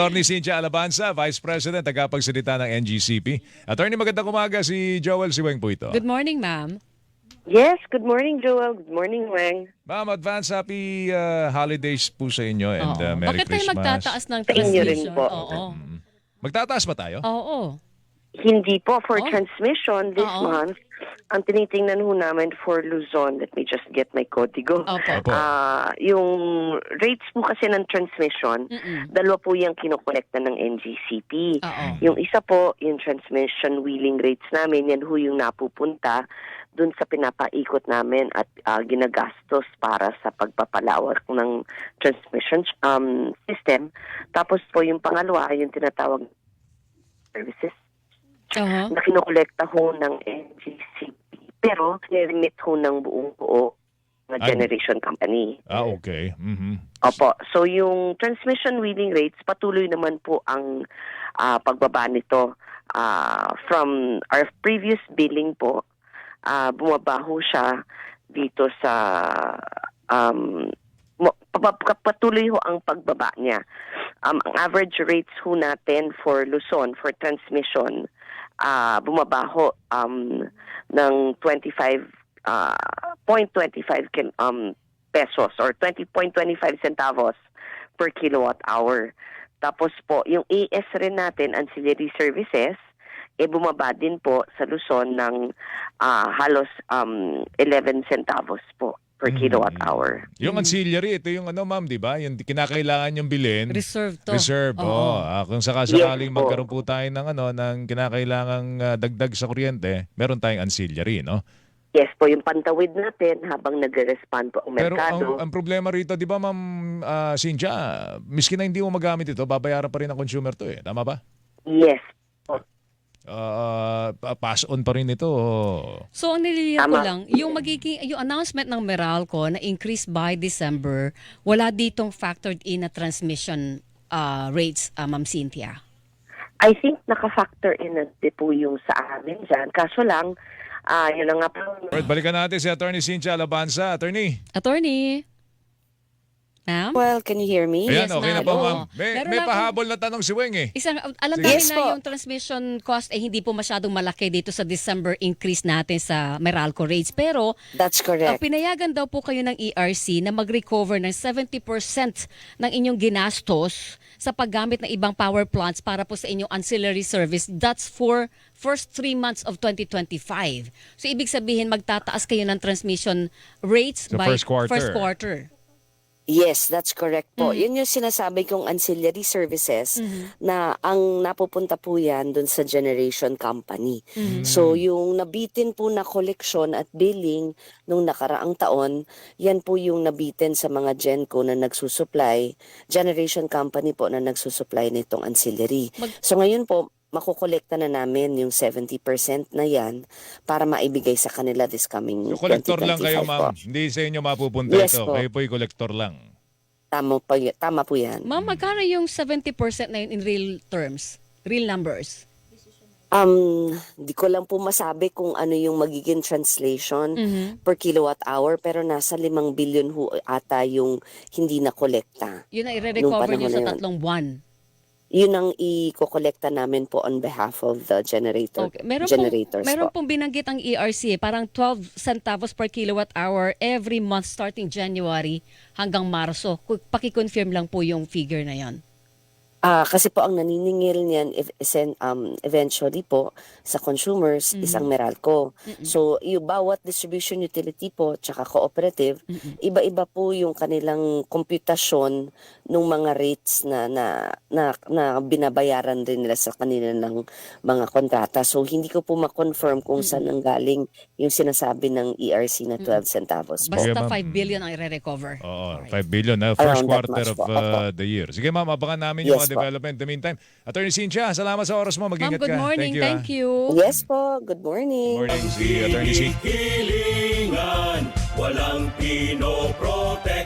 Attorney Cynthia Alabanza, Vice President, tagapagsalita ng NGCP. Attorney, magandang umaga. Si Joel Siweng po ito. Good morning, ma'am. Yes, good morning, Joel. Good morning, Weng. Ma'am, advance happy holidays po sa inyo and Oo. Merry Bakit tayo Christmas. magtataas ng Sa inyo rin transmission? po. Oo. Magtataas ba tayo? Oo. Hindi po for Oh. transmission this Oo. month. Ang tinitingnan ho namin for Luzon, let me just get my código. Opo. Opo. Yung rates po kasi ng transmission, Mm-mm. dalawa po yung kinokolekta ng NGCP. Oo. Yung isa po, yung transmission wheeling rates namin, yan ho yung napupunta dun sa pinapaikot namin at ginagastos para sa pagpapalawak ng transmission system. Tapos po yung pangalawa, yung tinatawag services Oo. na kinokolekta ho ng NGCP. Pero remit ho ng buong buo na Ay. generation company. Okay. Opo. So yung transmission wheeling rates, patuloy naman po ang pagbaba nito. From our previous billing po, bumaba ho siya dito sa patuloy ho ang pagbaba niya. Ang average rates ho natin for Luzon, for transmission, bumaba ho ng 25.25 pesos or 20.25 centavos per kilowatt hour. Tapos po, yung AS rin natin, ancillary services, bumaba din po sa Luzon ng halos 11 centavos po per kilowatt hour. Yung ancillary, ito yung ma'am, di ba? Yung kinakailangan yung bilhin. Reserve to. Reserve. Oo. Kung sakaling Yes po. magkaroon po tayo ng kinakailangang dagdag sa kuryente, meron tayong ancillary, no? Yes po, yung pantawid natin habang nagre-respond po ang Pero merkado. ang problema rito, di ba ma'am Cynthia, miski na hindi mo magamit ito, babayaran pa rin ng consumer to eh. Tama ba? Yes. Pass on pa rin ito. So, ang nililiyan ko Tama. lang, yung announcement ng Meralco na increase by December, wala ditong factored in na transmission rates, Ma'am Cynthia. I think naka-factor in na din po yung sa amin dyan. Kaso lang, yun na nga po. Alright, balikan natin si Attorney Cynthia Alabanza. Attorney. Attorney? Ma'am? Well, can you hear me? Ayan, Yes, okay na ma'am. po Oo. ma'am. Meron May lang pahabol na tanong si Weng eh. Alam Sige. namin Yes na po. yung transmission cost ay hindi po masyadong malaki dito sa December increase natin sa Meralco rates. Pero That's correct. pinayagan daw po kayo ng ERC na mag-recover ng 70% ng inyong ginastos sa paggamit ng ibang power plants para po sa inyong ancillary service. That's for first 3 months of 2025. So ibig sabihin magtataas kayo ng transmission rates Sa by first quarter. Yes, that's correct po. Yun yung sinasabi kong ancillary services na ang napupunta po yan dun sa generation company. So yung nabitin po na koleksyon at billing nung nakaraang taon, yan po yung nabitin sa mga genco na nagsusupply, generation company po na nagsusupply nitong ancillary. So ngayon po, makukolekta na namin yung 70% na yan para maibigay sa kanila this coming So, collector lang kayo 2025 ma'am. po. Hindi sa inyo mapupunta Yes ito. po. Kayo po'y collector lang. Tama po yan. Ma'am, magkano yung 70% na yun in real terms? Real numbers? Di ko lang po masabi kung ano yung magiging translation per kilowatt hour pero nasa 5 billion ho ata yung hindi na kolekta. Yun ang Nung i-recover panahon nyo sa na yun. 3 buwan. Yun ang i-kolekta namin po on behalf of the Okay. generators Meron po. pong binanggit ang ERC, parang 12 centavos per kilowatt hour every month starting January hanggang Marso. Paki-confirm lang po yung figure na yan. Kasi po ang naniningil niyan eventually po sa consumers isang Meralco. So yung bawat distribution utility po tsaka cooperative, iba-iba po yung kanilang komputasyon ng mga rates na binabayaran din nila sa kanila ng mga kontrata. So hindi ko po ma-confirm kung saan nanggaling yung sinasabi ng ERC na 12 centavos po. Sige, Basta ma'am. 5 billion ang i-recover. Oo, 5 billion na first Around that quarter much of po. Opo. the year. Sige ma'am, abangan namin Yes yung mga po. development. In the meantime, Attorney Cynthia, salamat sa oras mo. Ma'am, Mag-ingat good ka. morning. Thank you. Yes po, good morning. Good morning, si Attorney Cynthia. Hilingan, walang pinoprotektahan.